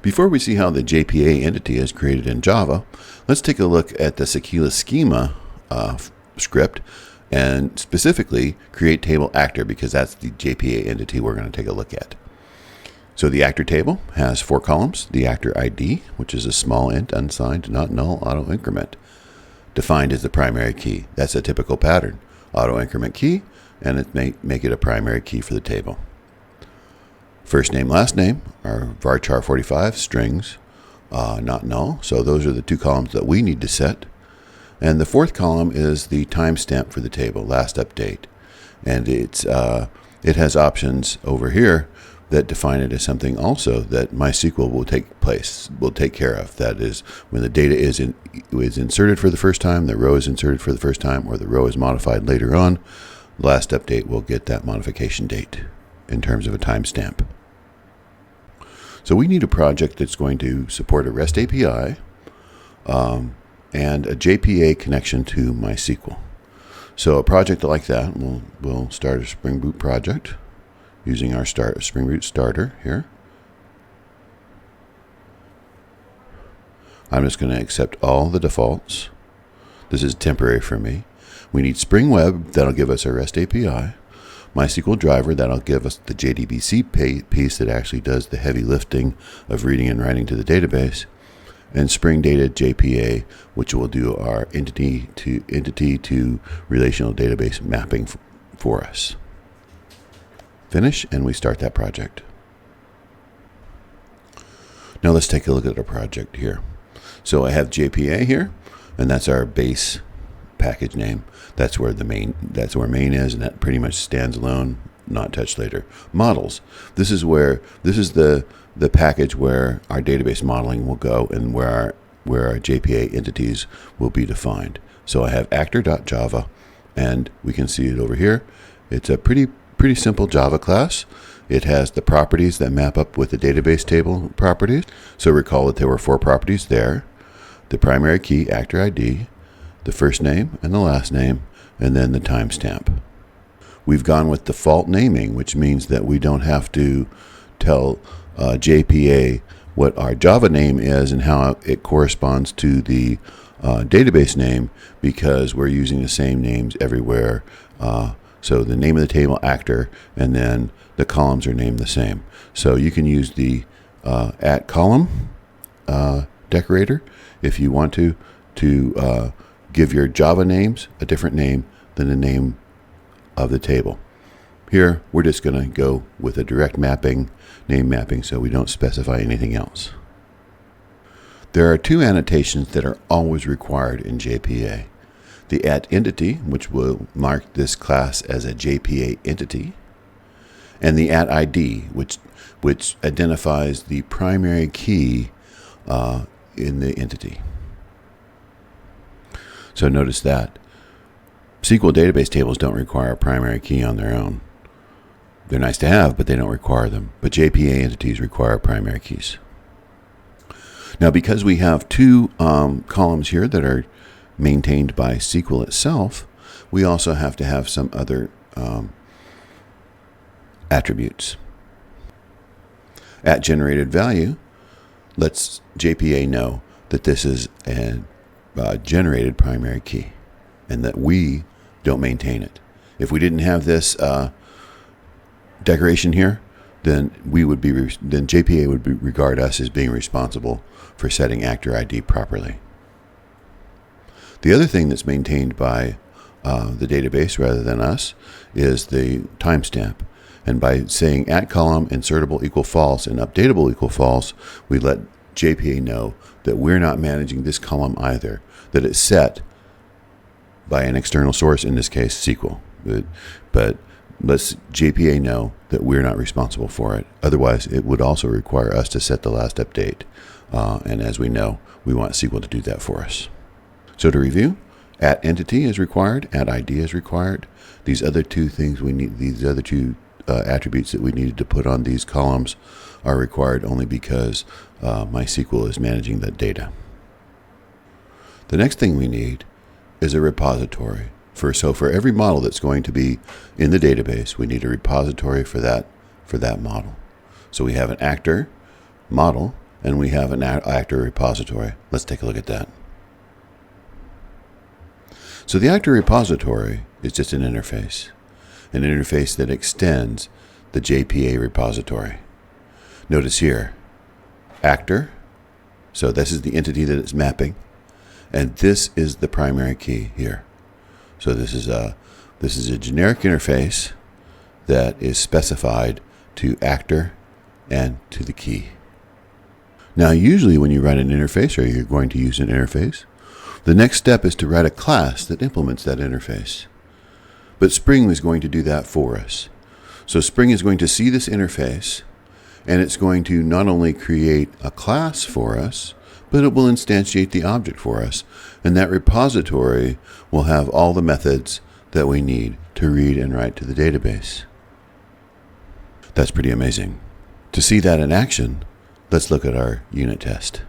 Before we see how the JPA entity is created in Java, let's take a look at the Sequila schema script and specifically create table actor, because that's the JPA entity we're going to take a look at. So the actor table has 4 columns. The actor ID, which is a small int, unsigned, not null, auto increment. Defined as the primary key. That's a typical pattern. Auto increment key, and it make it a primary key for the table. First name, last name are varchar 45 strings, not null. So those are the 2 columns that we need to set. And the 4th column is the timestamp for the table, last update. And it has options over here that define it as something also that MySQL will take care of. That is, when the data is inserted for the first time, the row is inserted for the first time, or the row is modified later on, the last update will get that modification date in terms of a timestamp. So we need a project that's going to support a REST API and a JPA connection to MySQL. So a project like that, we'll start a Spring Boot project using our Spring Boot starter here. I'm just going to accept all the defaults. This is temporary for me. We need Spring Web, that'll give us a REST API. MySQL driver, that'll give us the JDBC piece that actually does the heavy lifting of reading and writing to the database. And Spring Data JPA, which will do our entity to relational database mapping for us. Finish, and we start that project. Now let's take a look at our project here. So I have JPA here, and that's our base package name. That's where main is, and that pretty much stands alone, not touched later. Models. This is the package where our database modeling will go and where our JPA entities will be defined. So I have actor.java, and we can see it over here. It's a pretty simple Java class. It has the properties that map up with the database table properties. So recall that there were 4 properties there. The primary key, actor ID, the first name and the last name, and then the timestamp. We've gone with default naming, which means that we don't have to tell JPA what our Java name is and how it corresponds to the database name, because we're using the same names everywhere. So the name of the table, actor, and then the columns are named the same. So you can use the @column decorator if you want to give your Java names a different name than the name of the table. Here, we're just going to go with a direct mapping, name mapping, so we don't specify anything else. There are 2 annotations that are always required in JPA. The @entity, which will mark this class as a JPA entity, and the @ID, which identifies the primary key in the entity. So notice that SQL database tables don't require a primary key on their own. They're nice to have, but they don't require them. But JPA entities require primary keys. Now, because we have 2 columns here that are maintained by SQL itself, we also have to have some other attributes. @generated value lets JPA know that this is a generated primary key and that we don't maintain it. If we didn't have this decoration here, then JPA would regard us as being responsible for setting actor ID properly. The other thing that's maintained by the database rather than us is the timestamp. And by saying @column insertable equal false and updatable equal false, we let JPA know that we're not managing this column either, that it's set by an external source, in this case SQL. But lets JPA know that we're not responsible for it. Otherwise, it would also require us to set the last update. And as we know, we want SQL to do that for us. So to review, @entity is required, @ID is required. These other 2 things these other 2 attributes that we needed to put on these columns are required only because MySQL is managing that data. The next thing we need is a repository. For every model that's going to be in the database, we need a repository for that model. So we have an actor model, and we have an actor repository. Let's take a look at that. So the actor repository is just an interface that extends the JPA repository. Notice here, actor, so this is the entity that it's mapping, and this is the primary key here. So this is a generic interface that is specified to actor and to the key. Now, usually when you write an interface, or you're going to use an interface, the next step is to write a class that implements that interface. But Spring is going to do that for us. So Spring is going to see this interface, and it's going to not only create a class for us, but it will instantiate the object for us. And that repository will have all the methods that we need to read and write to the database. That's pretty amazing. To see that in action, let's look at our unit test.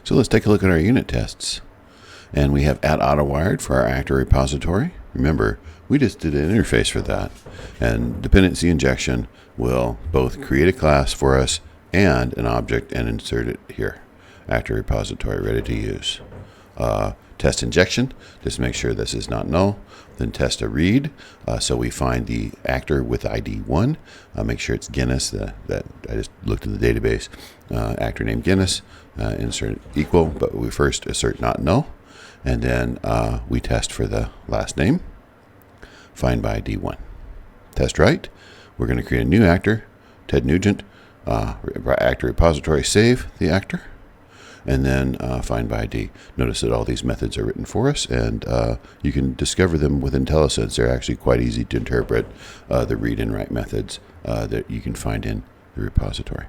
So let's take a look at our unit tests. And we have @AutoWired for our actor repository. Remember, we just did an interface for that. And dependency injection will both create a class for us and an object and insert it here. Actor repository ready to use. Test injection, just make sure this is not null. Then test a read, so we find the actor with ID 1. Make sure it's Guinness, that I just looked in the database. Actor name Guinness, insert equal, but we first assert not null. And then we test for the last name, find by ID 1. Test right, we're going to create a new actor, Ted Nugent, actor repository, save the actor. And then find by ID. Notice that all these methods are written for us, and you can discover them with IntelliSense. They're actually quite easy to interpret, the read and write methods that you can find in the repository.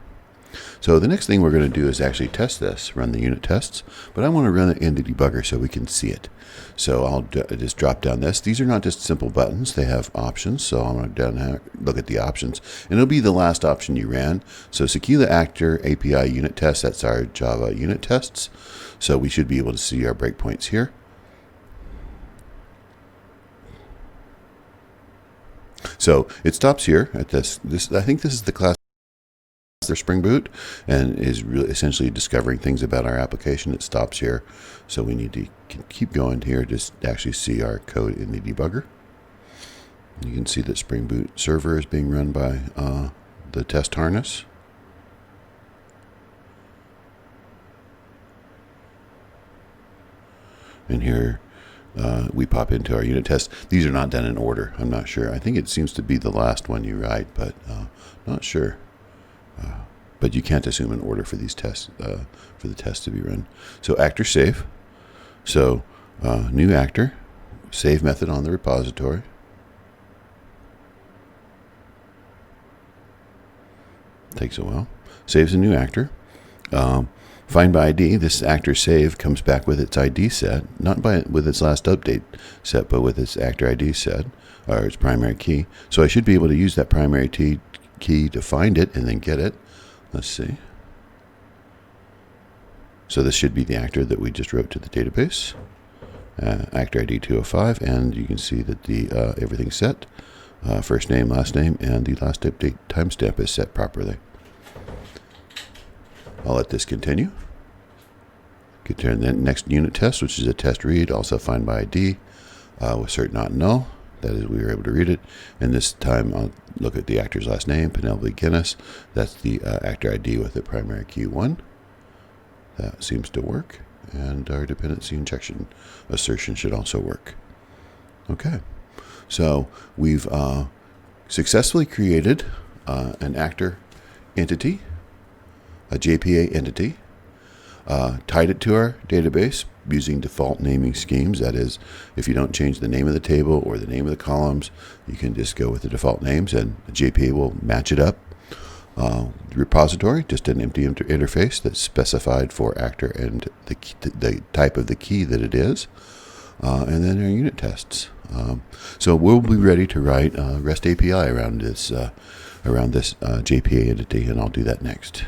So the next thing we're going to do is actually test this, run the unit tests, but I want to run it in the debugger so we can see it. So I'll just drop down this. These are not just simple buttons, they have options. So I'm going to down here, look at the options, and it'll be the last option you ran. So Sequila Actor API unit test, that's our Java unit tests. So we should be able to see our breakpoints here. So it stops here at this. I think this is the class their Spring Boot, and is really essentially discovering things about our application. It stops here, so we need to keep going here to actually see our code in the debugger. You can see that Spring Boot server is being run by the test harness. And here we pop into our unit test. These are not done in order. I'm not sure. I think it seems to be the last one you write, but not sure. But you can't assume an order for these tests, for the test to be run. So actor save. So new actor, save method on the repository. Takes a while. Saves a new actor. Find by ID. This actor save comes back with its ID set, not with its last update set, but with its actor ID set, or its primary key. So I should be able to use that primary key to find it and then get it. Let's see. So this should be the actor that we just wrote to the database. Actor ID 205, and you can see that the everything's set. First name, last name, and the last update timestamp is set properly. I'll let this continue. Get to the next unit test, which is a test read, also find by ID, with cert not null. That is, we were able to read it. And this time I'll look at the actor's last name, Penelope Guinness. That's the actor ID with the primary key 1. That seems to work. And our dependency injection assertion should also work. Okay. So we've successfully created an actor entity, a JPA entity, tied it to our database using default naming schemes. That is, if you don't change the name of the table or the name of the columns, you can just go with the default names and the JPA will match it up. The repository, just an empty interface that's specified for actor and the type of the key that it is. And then our unit tests. So we'll be ready to write REST API around this JPA entity, and I'll do that next.